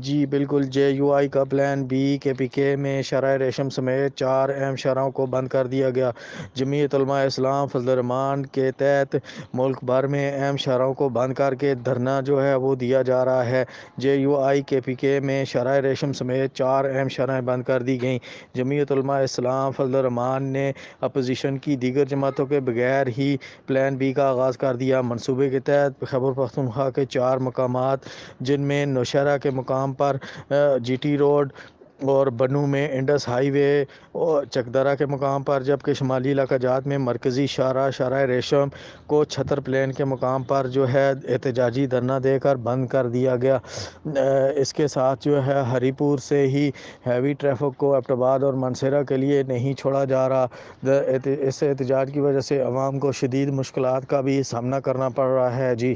جی بالکل، جے یو آئی کا plan be کے پی کے میں شرح ریشم سمیت 4 اہم شاہراہوں کو بند کر دیا گیا۔ جمعیت علماء اسلام فضل الرحمان کے تحت ملک بھر میں اہم شاہراہوں کو بند کر کے دھرنا جو ہے وہ دیا جا رہا ہے۔ جے یو آئی کے پی کے میں شرح ریشم سمیت 4 اہم شاہراہیں بند کر دی گئیں۔ جمعیت علماء اسلام فضل الرحمان نے اپوزیشن کی دیگر جماعتوں کے بغیر ہی پلان بی کا آغاز کر دیا۔ منصوبے کے تحت خیبر پختونخوا کے 4 مقامات جن میں نوشہرہ کے مقام پر جی ٹی روڈ اور بنوں میں انڈس ہائی وے اور چکدرہ کے مقام پر، جبکہ شمالی علاقہ جات میں مرکزی شاہراہ شرح ریشم کو چھتر پلین کے مقام پر جو ہے احتجاجی دھرنا دے کر بند کر دیا گیا۔ اس کے ساتھ جو ہے ہری پور سے ہی ہیوی ٹریفک کو ایبٹ آباد اور مانسہرہ کے لیے نہیں چھوڑا جا رہا۔ اس احتجاج کی وجہ سے عوام کو شدید مشکلات کا بھی سامنا کرنا پڑ رہا ہے۔ جی